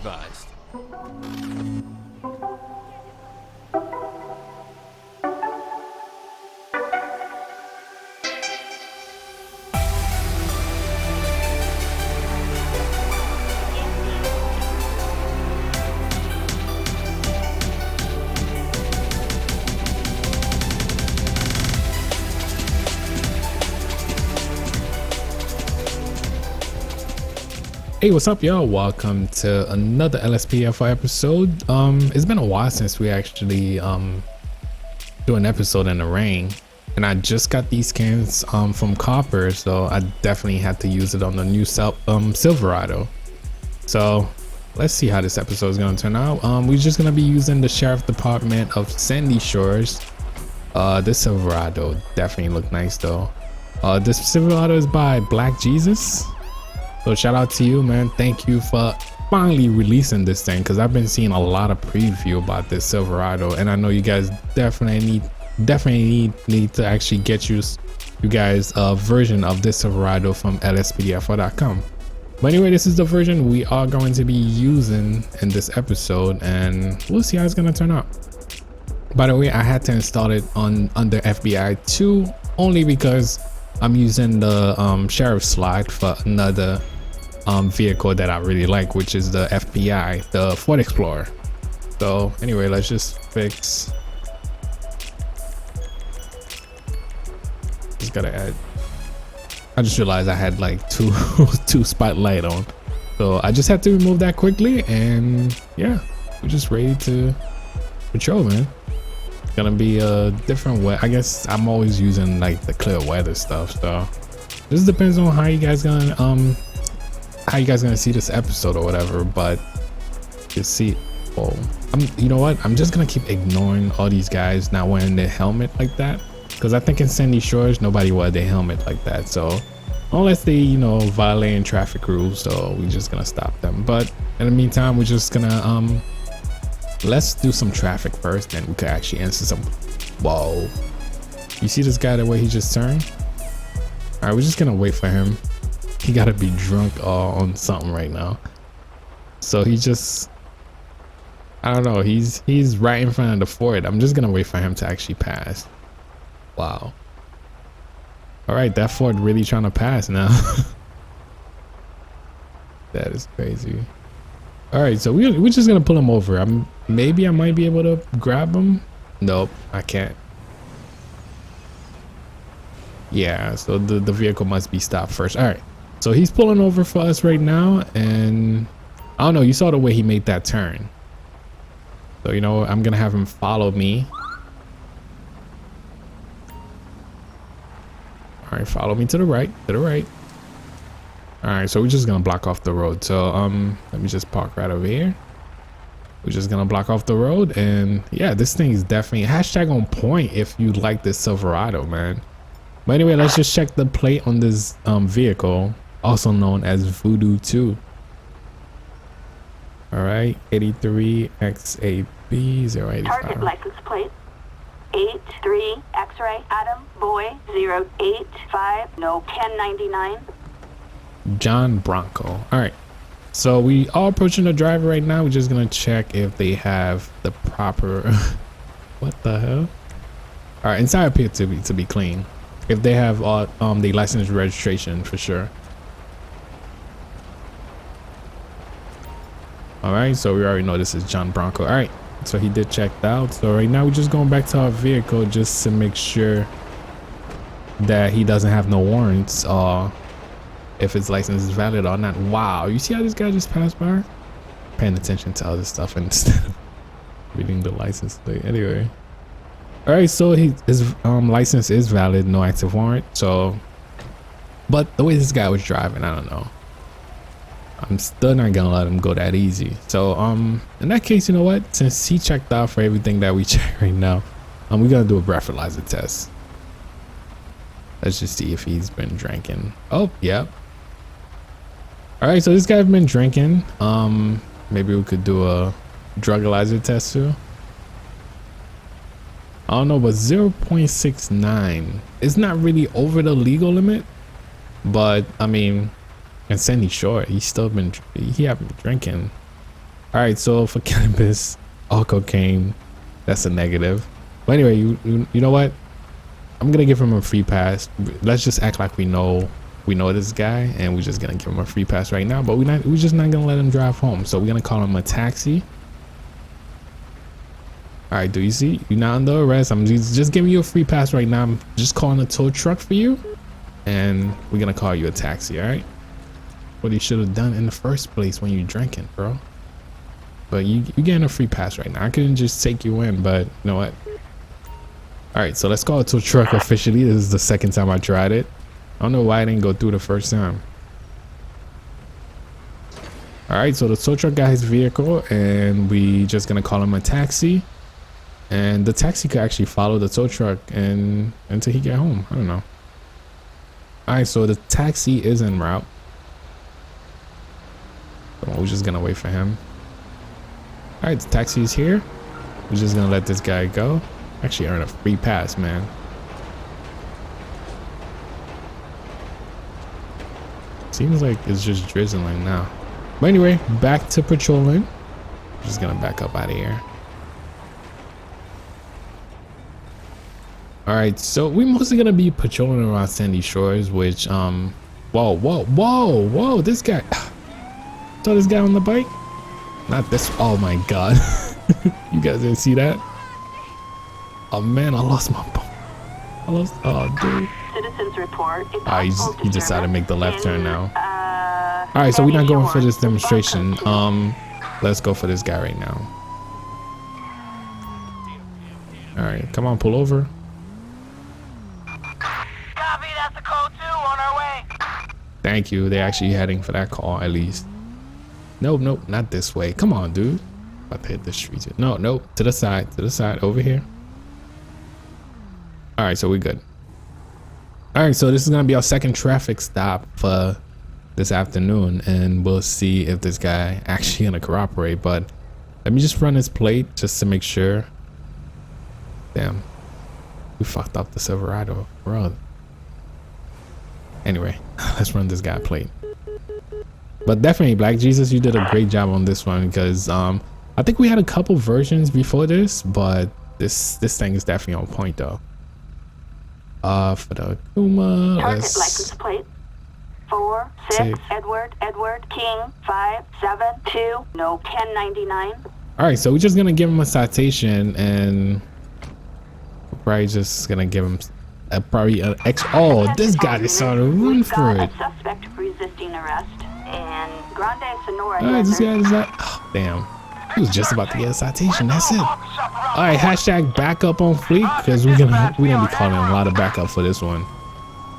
advised. Hey, what's up, y'all? Welcome to another LSPDFR episode. It's been a while since we actually do an episode in the rain, and I just got these cans from Copper, so I definitely had to use it on the new Silverado. So let's see how this episode is gonna turn out. We're just gonna be using the Sheriff Department of Sandy Shores. This Silverado definitely look nice though. This Silverado is by Black Jesus. So shout out to you, man. Thank you for finally releasing this thing, because I've been seeing a lot of preview about this Silverado, and I know you guys definitely need to actually get you guys a version of this Silverado from LSPDFR.com. But anyway, this is the version we are going to be using in this episode, and we'll see how it's gonna turn out. By the way, I had to install it under FBI 2 only because I'm using the sheriff slide for another vehicle that I really like, which is the FBI, the Ford Explorer. So anyway, let's just fix. Just gotta add. I just realized I had like two spotlight on, so I just had to remove that quickly, and yeah, we're just ready to patrol, man. Gonna be a different way. I guess I'm always using like the clear weather stuff, so this depends on how you guys gonna see this episode or whatever. But you see, oh, you know what, I'm just gonna keep ignoring all these guys not wearing their helmet like that, because I think in Sandy Shores nobody wear their helmet like that. So unless they, you know, violating traffic rules, so we're just gonna stop them. But in the meantime, we're just gonna let's do some traffic first, then we could actually answer some. Whoa, you see this guy, the way he just turned? All right, we're just gonna wait for him. He gotta be drunk on something right now. So he just, I don't know, he's right in front of the Ford. I'm just gonna wait for him to actually pass. Wow. All right, that Ford really trying to pass now. That is crazy. All right, so we're just gonna pull him over. Maybe I might be able to grab him. Nope, I can't. Yeah, so the vehicle must be stopped first. All right, so he's pulling over for us right now, and I don't know, you saw the way he made that turn. So you know, I'm gonna have him follow me. All right, follow me to the right, All right, so we're just gonna block off the road. So let me just park right over here. We're just gonna block off the road, and yeah, this thing is definitely hashtag on point if you like this Silverado, man. But anyway, let's just check the plate on this vehicle, also known as Voodoo 2. All right, 83XAB085. Target license plate 83 X-ray Adam Boy 085 no 1099. John Bronco. All right, so we are approaching the driver right now. We're just gonna check if they have the proper what the hell. All right, inside appear to be clean. If they have all the license registration for sure. All right, so we already know this is John Bronco. All right, so he did check out. So right now we're just going back to our vehicle just to make sure that he doesn't have no warrants or if his license is valid or not. Wow, you see how this guy just passed by? Paying attention to other stuff instead of reading the license plate. Anyway, all right, so his license is valid, no active warrant. So, but the way this guy was driving, I don't know, I'm still not gonna let him go that easy. So in that case, you know what, since he checked out for everything that we check right now, we're gonna do a breathalyzer test. Let's just see if he's been drinking. Oh, yep. All right, so this guy's been drinking. Maybe we could do a drugalizer test too. I don't know, but 0.69 is not really over the legal limit, but I mean, and Sandy Shore, he have been drinking. All right, so for cannabis or cocaine, that's a negative. But anyway, you know what? I'm gonna give him a free pass. Let's just act like we know this guy, and we're just gonna give him a free pass right now. But we're just not gonna let him drive home. So we're gonna call him a taxi. All right, do you see? You're not under arrest. I'm just giving you a free pass right now. I'm just calling a tow truck for you, and we're gonna call you a taxi. All right? What you should have done in the first place when you're drinking, bro. But you getting a free pass right now. I couldn't just take you in, but you know what? All right, so let's call a tow truck officially. This is the second time I tried it. I don't know why I didn't go through the first time. All right, so the tow truck got his vehicle, and we just gonna call him a taxi. And the taxi could actually follow the tow truck and until he get home. I don't know. All right, so the taxi is en route. So we're just gonna wait for him. All right, the taxi is here. We're just gonna let this guy go. Actually earn a free pass, man. Seems like it's just drizzling now. But anyway, back to patrolling. Just gonna back up out of here. All right, so we're mostly gonna be patrolling around Sandy Shores, which whoa, this guy. Saw this guy on the bike. Not this. Oh my god. You guys didn't see that? Oh man, I lost my phone. Oh dude. Citizens report. He decided to make the left turn now. All right, so we're not going for this demonstration. Let's go for this guy right now. All right, come on, pull over. Copy, that's the code 2 on our way. Thank you. They're actually heading for that call at least. Nope, not this way. Come on, dude. About to hit the streets. No, to the side, over here. All right, so we're good. All right, so this is gonna be our second traffic stop for this afternoon, and we'll see if this guy actually gonna cooperate. But let me just run his plate just to make sure. Damn, we fucked up the Silverado, bro. Anyway, let's run this guy plate. But definitely, Black Jesus, you did a great job on this one, because I think we had a couple versions before this, but this thing is definitely on point though. For the Kuma, target license plate 46 Edward King 572 no 1099. All right, so we're just gonna give him a citation, and we're probably just gonna give him probably an X. Oh, this guy decided to run for it. Suspect resisting arrest in Grande Sonora. All right, this guy is like, oh, damn. He was just about to get a citation. That's it. All right, hashtag backup on fleek, because we're gonna be calling a lot of backup for this one.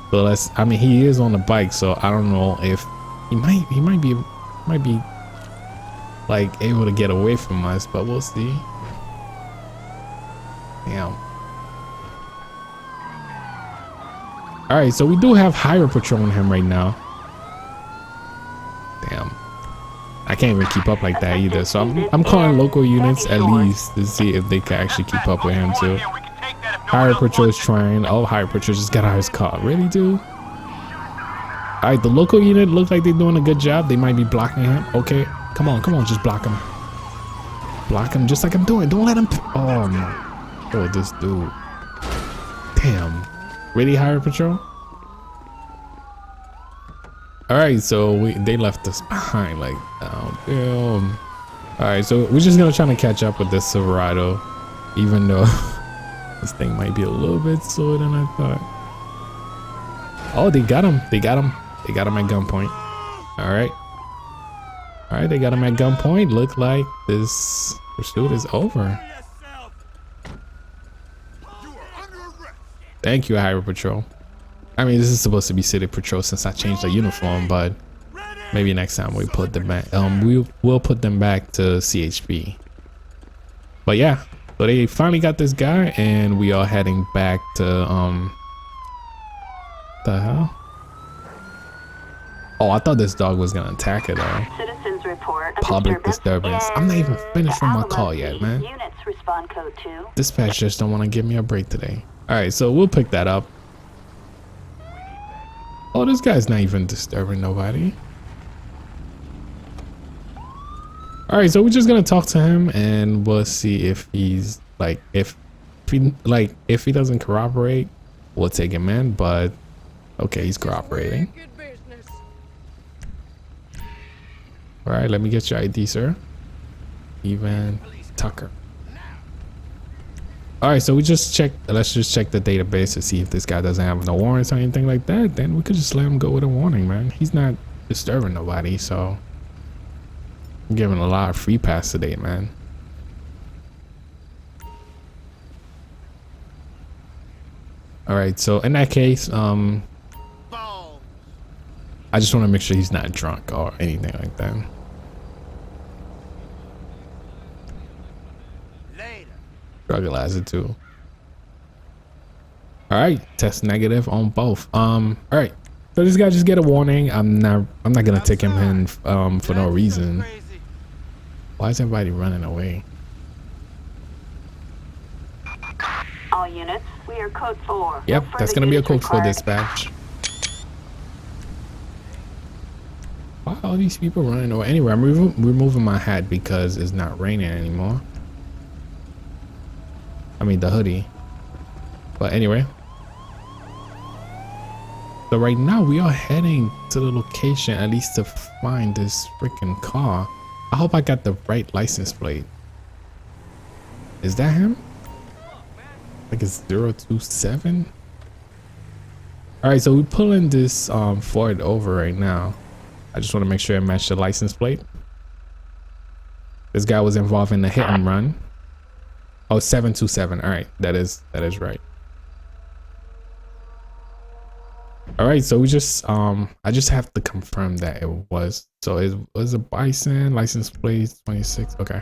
So let's. I mean, he is on the bike, so I don't know if he might be like able to get away from us, but we'll see. Damn. All right, so we do have Hire patrolling him right now. Damn. I can't even keep up like that either, so I'm calling local units at least to see if they can actually keep up with him too. Hire patrol is trying. Oh, Hire patrol just got out of his car. Really, dude? All right, the local unit looks like they're doing a good job. They might be blocking him. Okay, come on, just block him. Block him just like I'm doing. Don't let him. Oh my. Oh, this dude. Damn. Really, Hire patrol? All right, so they left us behind, like, oh damn. All right, so we're just gonna try to catch up with this Silverado, even though this thing might be a little bit slower than I thought. Oh, they got him at gunpoint. All right, they got him at gunpoint. Look like this pursuit is over. Thank you, Highway Patrol. I mean, this is supposed to be City Patrol since I changed the uniform, but maybe next time we put them back. We'll put them back to CHP. But yeah, so they finally got this guy, and we are heading back to the hell? Oh, I thought this dog was gonna attack it though. Citizens report Public disturbance. I'm not even finished with my call yet, man. Units respond code 2. Dispatch just don't want to give me a break today. All right, so we'll pick that up. Oh, this guy's not even disturbing nobody. All All right, so we're just gonna talk to him and we'll see if he's like, if he doesn't corroborate, we'll take him in. But okay, he's cooperating. All right, let me get your ID, sir. Evan Tucker. All right, so we just check. Let's just check the database to see if this guy doesn't have no warrants or anything like that. Then we could just let him go with a warning, man. He's not disturbing nobody, so I'm giving a lot of free pass today, man. All right, so in that case, I just want to make sure he's not drunk or anything like that. Drug too. All right, test negative on both. All right, so this guy just get a warning. I'm not gonna take him in for no reason. Why is everybody running away? All units, we are code 4. Yep, that's gonna be a code 4 dispatch. Why are all these people running away? Anyway, I'm removing my hat because it's not raining anymore. I mean the hoodie. But anyway, so right now we are heading to the location at least to find this freaking car. I hope I got the right license plate. Is that him? Like it's 027. All right, so we're pulling this Ford over right now. I just want to make sure it matched the license plate. This guy was involved in the hit and run. Oh, 727. All right, that is right. All right, so we just I just have to confirm that it was. So it was a Bison license plate 26. Okay,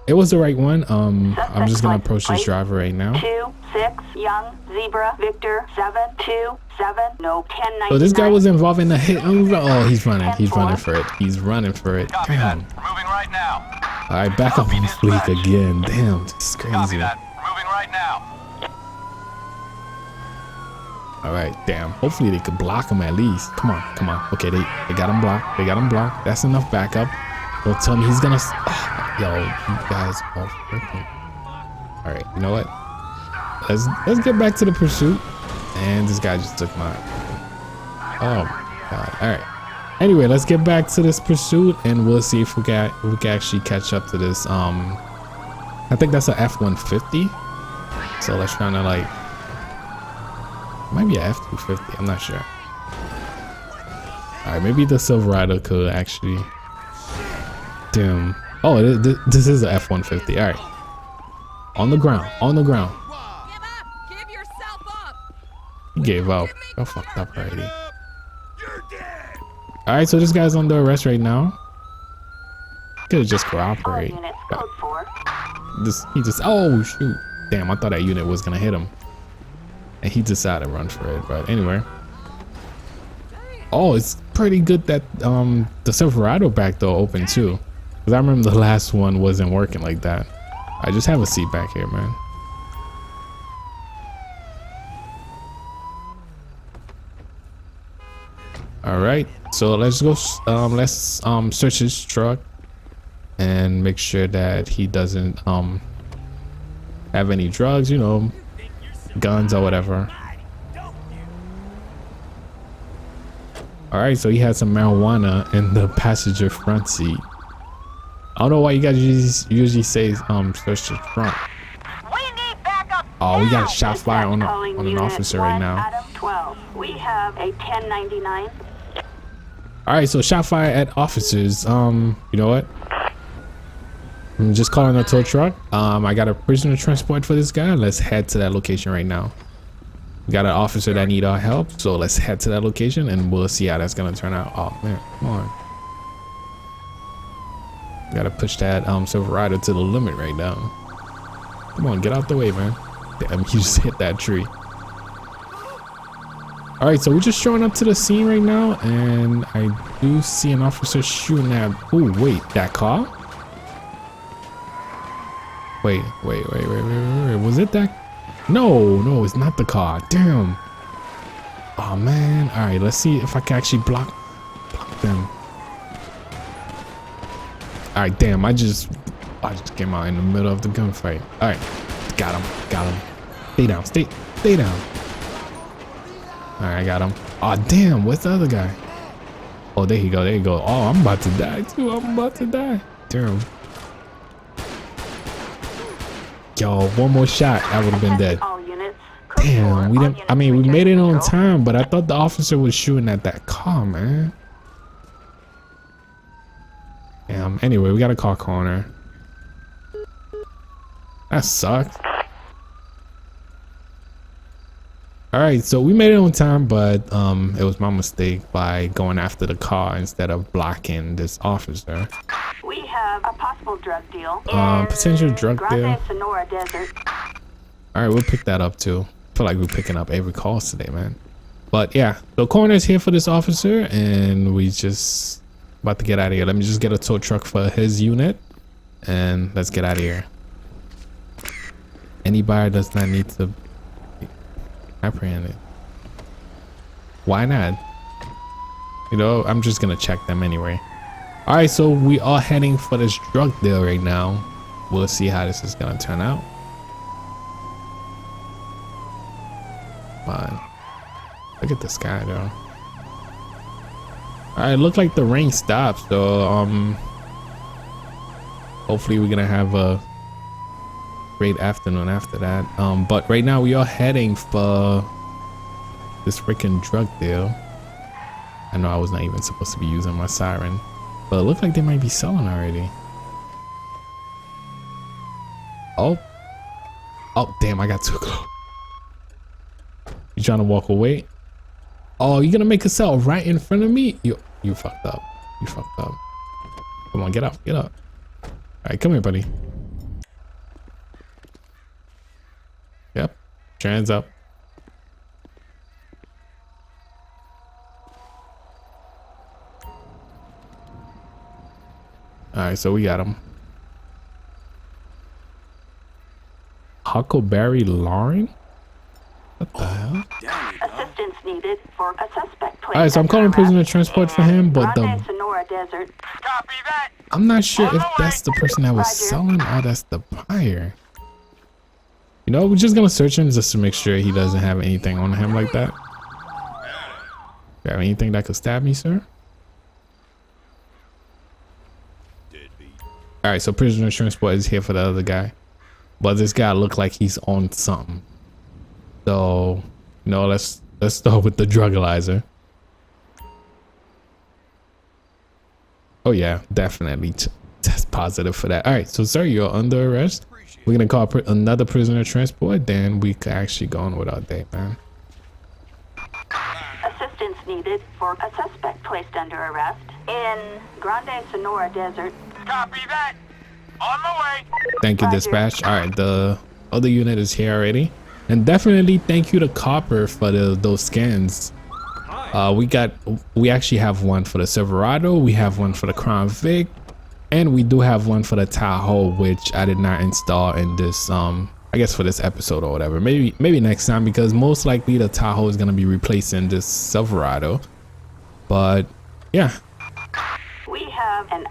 it was the right one. I'm just gonna approach this driver right now. 26 Young Zebra Victor 727 no 1099. So this guy was involved in the hit and run. Oh, he's running. He's running for it. He's running for it. Damn. Moving right now. All right, back up on fleek again. Damn, this is crazy. Moving right now. All right, damn. Hopefully they could block him at least. Come on, come on. Okay, they got him blocked. They got him blocked. That's enough backup. Don't tell me he's gonna. Yo, you guys are freaking. All right, you know what? Let's get back to the pursuit. And this guy just took my. Oh my god. All right. Anyway, let's get back to this pursuit and we'll see if we can actually catch up to this. I think that's a F-150. So let's try to like. Might be a F-250. I'm not sure. All right, maybe the Silverado could actually. Damn. Oh, this is a F-150. All right. On the ground. On the ground. Give up. Give yourself up. He gave up. Y'all fucked up already. All right, so this guy's under arrest right now. Could just cooperate. All units, code 4. He just. Oh shoot! Damn, I thought that unit was gonna hit him, and he decided to run for it. But anyway. Oh, it's pretty good that the Silverado back door open too, because I remember the last one wasn't working like that. I just have a seat back here, man. All right, so let's go. Let's search his truck and make sure that he doesn't have any drugs, you know, guns or whatever. All right, so he had some marijuana in the passenger front seat. I don't know why you guys usually say search the front. We need backup. Oh, we got a shot fire on an officer right now. Adam 12. We have a 1099. All right, so shot fire at officers. You know what? I'm just calling a tow truck. I got a prisoner transport for this guy. Let's head to that location right now. We got an officer that need our help, so let's head to that location and we'll see how that's gonna turn out. Oh man, come on. Gotta push that Silverado to the limit right now. Come on, get out the way, man. Damn, he just hit that tree. All right, so we're just showing up to the scene right now, and I do see an officer shooting at. Oh wait, that car? Wait. Was it that? No, it's not the car. Damn. Oh man. All right, let's see if I can actually block them. right, damn, I just came out in the middle of the gunfight. All right, got him. Stay down, stay down. All right, I got him. Oh, damn, what's the other guy? Oh, there you go. Oh, I'm about to die too. Damn. Yo, one more shot, I would have been dead. All units. Damn, we didn't. I mean, we made it on time, but I thought the officer was shooting at that car, man. Damn. Anyway, we got a car corner. That sucks. All right, so we made it on time, but it was my mistake by going after the car instead of blocking this officer. We have a possible drug deal. Potential drug deal. Grande Sonora Desert. All right, we'll pick that up too. I feel like we're picking up every call today, man. But yeah, the coroner's here for this officer, and we just about to get out of here. Let me just get a tow truck for his unit, and let's get out of here. Anybody does not need to be apprehended. Why not? You know, I'm just gonna check them anyway. All right, so we are heading for this drug deal right now. We'll see how this is gonna turn out. Fine. Look at the sky though. All right, look like the rain stopped, so hopefully we're gonna have a great afternoon after that. But right now we are heading for this freaking drug deal. I know I was not even supposed to be using my siren, but it looked like they might be selling already. Oh damn, I got too close. You trying to walk away? Oh, you're gonna make a sell right in front of me? You fucked up. Come on, get up. All right, come here, buddy. Yep, hands up. All right, so we got him. Huckleberry Lauren? What the hell? Assistance needed for a suspect. All right, so I'm calling prisoner transport for him, but Grande Sonora Desert. Copy that. I'm not sure if that's the person that was selling or that's the buyer. You know, we're just gonna search him just to make sure he doesn't have anything on him like that. You have anything that could stab me, sir? All right, so prisoner transport is here for the other guy, but this guy looked like he's on something. So, you know, let's start with the drugalizer. Oh yeah, definitely test positive for that. All right, so sir, you're under arrest. We're gonna call another prisoner transport, then we could actually go on with our day, man. Assistance needed for a suspect placed under arrest in Grande Sonora Desert. Copy that. On the way. Thank you, dispatch. All right, the other unit is here already. And definitely thank you to Copper for those scans. We actually have one for the Silverado, we have one for the Crown Vic, and we do have one for the Tahoe, which I did not install in this I guess for this episode or whatever. Maybe next time, because most likely the Tahoe is gonna be replacing this Silverado. But yeah. We have an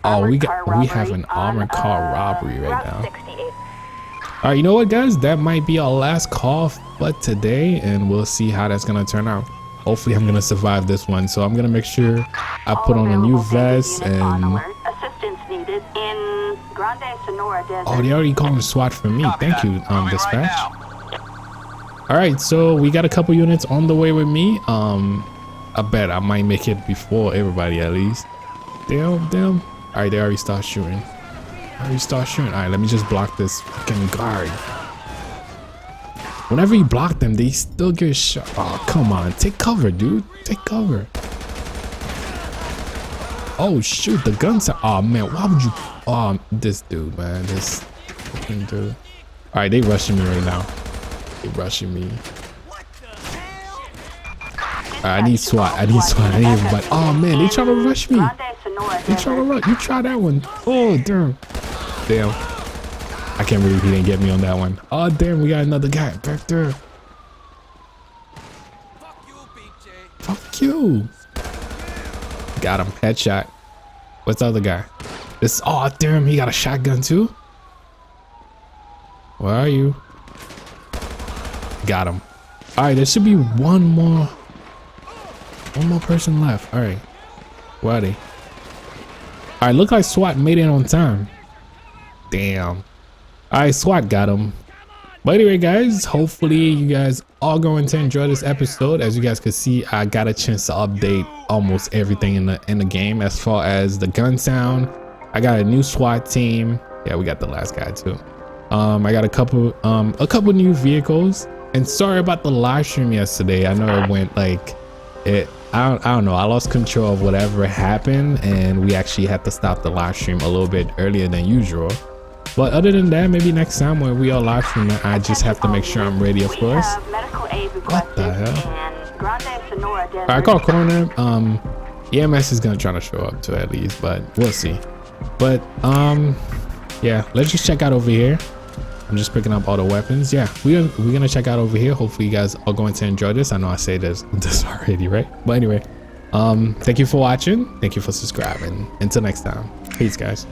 we have an armored car robbery right now. All right, you know what, guys? That might be our last call for today, and we'll see how that's gonna turn out. Hopefully, I'm gonna survive this one. So I'm gonna make sure I put on a new vest and. Assistance needed in Grande Sonora Desert. Oh, they already calling SWAT for me. Thank you, dispatch. All right, so we got a couple units on the way with me. I bet I might make it before everybody at least. Damn. All right, they already start shooting. All right, let me just block this fucking guard. Whenever you block them, they still get shot. Oh, come on. Take cover, dude. Take cover. Oh, shoot. The guns are... Oh, man. Why would you... Oh, this dude, man. This fucking dude. All right, they rushing me right now. They rushing me. I need SWAT. I need everybody. Oh, man. They trying to rush me. They trying to rush. You try that one. Oh, damn. I can't believe he didn't get me on that one. Oh, damn. We got another guy back there. Fuck you. Got him. Headshot. What's the other guy? This, oh damn, he got a shotgun too. Where are you? Got him. All right, there should be one more person left. All right, where are they? All right, look like SWAT made it on time. Damn. All right, SWAT got him. But anyway, guys, hopefully you guys are going to enjoy this episode. As you guys can see, I got a chance to update almost everything in the game as far as the gun sound. I got a new SWAT team. Yeah, we got the last guy too. I got a couple new vehicles. And sorry about the live stream yesterday. I know it went like it. I don't know. I lost control of whatever happened, and we actually had to stop the live stream a little bit earlier than usual. But other than that, maybe next time when we are live streaming, I just have to make sure I'm ready, of course. What the hell? Alright, I call coroner. EMS is gonna try to show up too at least, but we'll see. But yeah, let's just check out over here. I'm just picking up all the weapons. Yeah, we're gonna check out over here. Hopefully you guys are going to enjoy this. I know I say this already, right? But anyway, thank you for watching. Thank you for subscribing. Until next time, peace, guys.